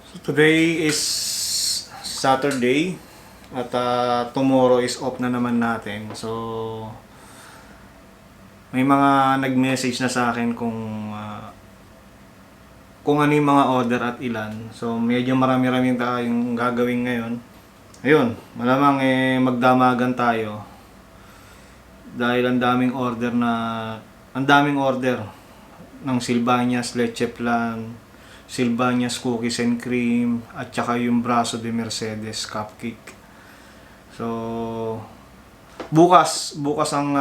So today is Saturday at tomorrow is off na naman natin. So may mga nag-message na sa akin kung ano yung mga order at ilan. So medyo marami-raming tayong gagawin ngayon. Ayun, malamang magdamagan tayo dahil ang daming order ng Sylvanias Leche Flan, Sylvanias Cookies and Cream, at saka yung Brazo de Mercedes Cupcake. So, bukas ang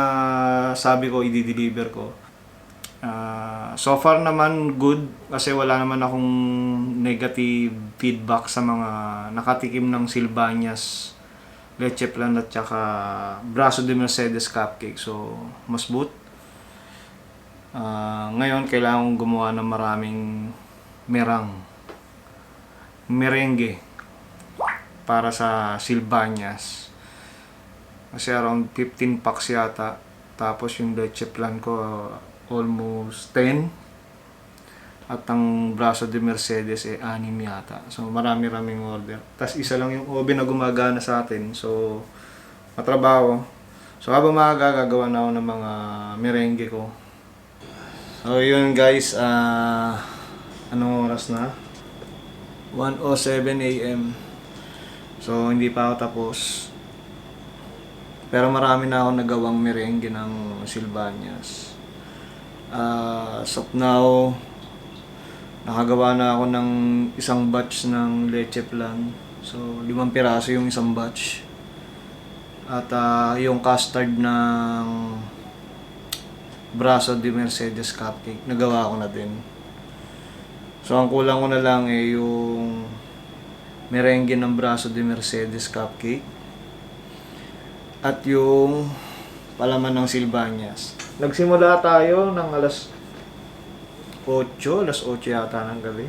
sabi ko i-deliver ko. So far naman good kasi wala naman akong negative feedback sa mga nakatikim ng Sylvanias Leche Flan at saka Brazo de Mercedes Cupcake. So, mas boot. Ngayon kailangan kong gumawa ng maraming merengue para sa Sylvanias. Kasi around 15 packs yata. Tapos yung Leche Flan ko almost 10. At ang Brazo de Mercedes 6 yata. So marami-raming order. Tapos isa lang yung oven na gumagana sa atin. So matrabaho. So habang gagawa na ako ng mga merengue ko. So yun guys, anong oras na? 1:07 AM. So hindi pa ako tapos. Pero marami na ako nagawang merengue ng Sylvanias. As of now, nakagawa na ako ng isang batch ng Leche Flan. So 5 piraso yung isang batch. At yung custard ng Brazo de Mercedes Cupcake, nagawa ko na din. So ang kulang ko na lang yung merengue ng Brazo de Mercedes Cupcake at yung palaman ng Sylvanias. Nagsimula tayo ng alas 8 yata ng gabi.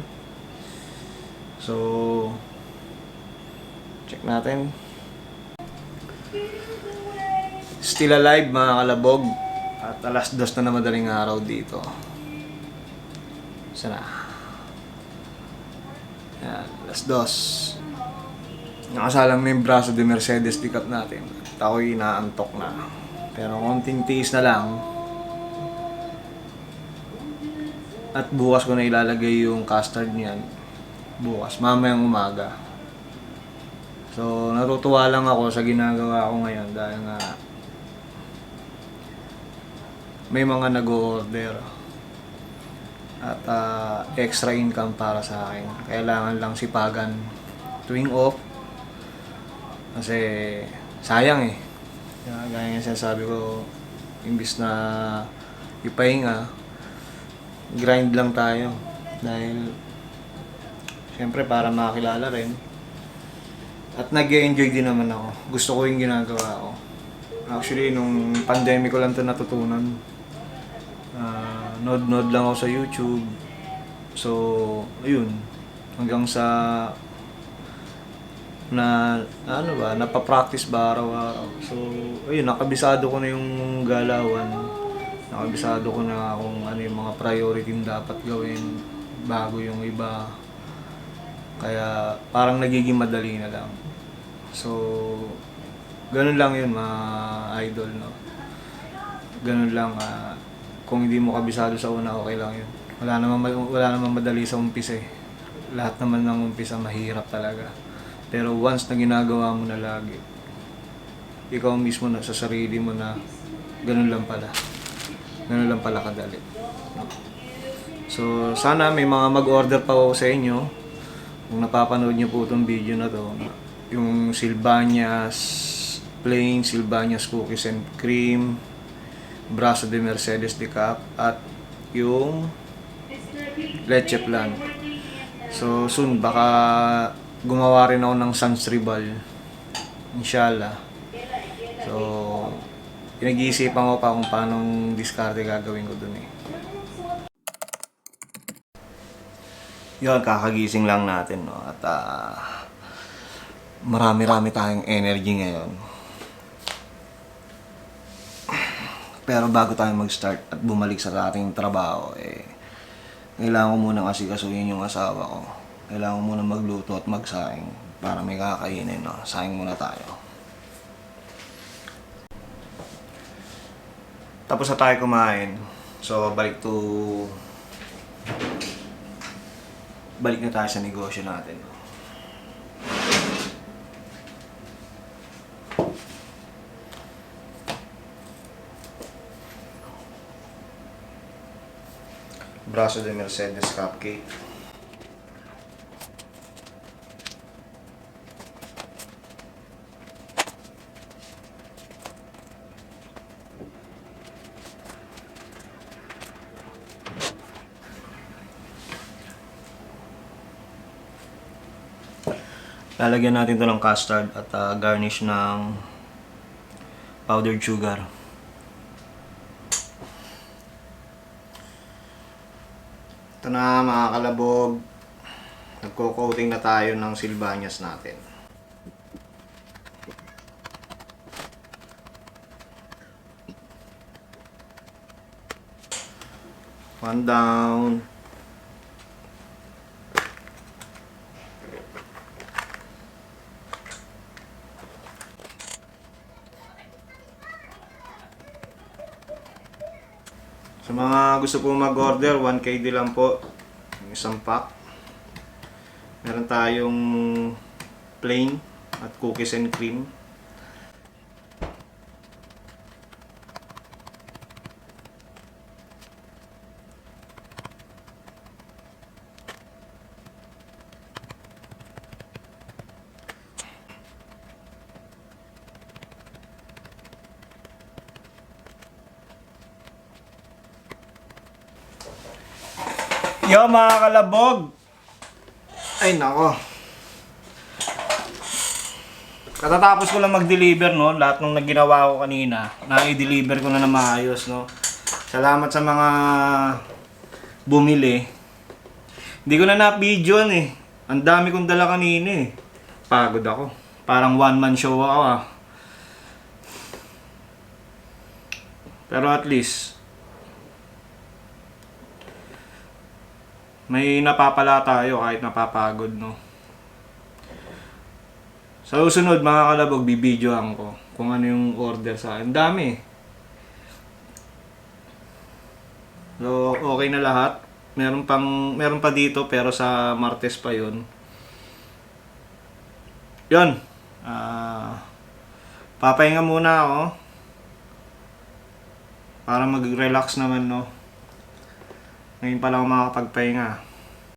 So check natin. Still alive mga kalabog. At alas 2 na madaling araw dito. Sana. Yan, alas 2. Nakasalang na yung Brazo de Mercedes pickup natin. At ako'y inaantok na. Pero konting tiis na lang. At bukas ko na ilalagay yung custard niyan. Bukas, mamayang umaga. So, natutuwa lang ako sa ginagawa ko ngayon dahil nga may mga nag-o-order at extra income para sa akin. Kailangan lang sipagan tuwing off kasi sayang gaya nga sinasabi ko, imbis na ipahinga, grind lang tayo dahil syempre para makakilala rin at nag-enjoy din naman ako. Gusto ko yung ginagawa ko. Actually, nung pandemic ko lang ito natutunan. Nod lang ako sa YouTube. So, ayun. Hanggang sa napapractice ba araw-araw. So, ayun, nakabisado ko na yung galawan. Nakabisado ko na kung ano yung mga priority na dapat gawin bago yung iba. Kaya parang nagiging madali na lang. So, ganun lang yun mga idol, no? Ganun lang, kung hindi mo kabisado sa una, okay lang yun. Wala naman madali sa umpisa Lahat naman ng umpisa mahirap talaga. Pero once na ginagawa mo na lagi, ikaw mismo na sa sarili mo na ganun lang pala. Ganun lang pala kadali. So sana may mga mag-order pa ako sa inyo. Kung napapanood niyo po itong video na to, yung Sylvanias plain, Sylvanias Cookies and Cream, Brazo de Mercedes de Cup, at yung Leche Flan. So soon baka gumawa rin ako ng Sans Rival, inshallah. So pinag-iisipan ko pa kung paanong diskarte gagawin ko dun Yun, kakagising lang natin, no? At marami-rami tayong energy ngayon. Pero bago tayo mag-start at bumalik sa ating trabaho, kailangan ko munang asikasuhin yung asawa ko. kailangan muna magluto at magsaing para may kakainin, no? Saing muna tayo. Tapos na tayo kumain. So, balik na tayo sa negosyo natin. Braso de Mercedes Cupcake. Lalagyan natin ito ng custard at garnish ng powdered sugar. Ito na mga kalabog. Nagko-coating na tayo ng silbanyas natin. One down. Sa mga gusto po mag-order, 1KD lang po. Isang pack. Meron tayong plain at cookies and cream. Yo mga kalabog! Ay nako. Katatapos ko lang mag-deliver, no, lahat ng naginawa ko kanina, na-i-deliver ko na maayos, no. Salamat sa mga bumili. Hindi ko na na-video eh. Ang dami kong dala kanina eh. Pagod ako. Parang one-man show ako ah. Pero at least may napapala tayo kahit napapagod, no. Sa susunod mga kalabog, bibidyoan ko kung ano yung order sa akin. Dami. So, okay na lahat. Meron pa dito pero sa Martes pa 'yon. 'Yon. Papahinga muna ako para mag-relax naman, no. Ngayon pa lang ako makakapagpahinga.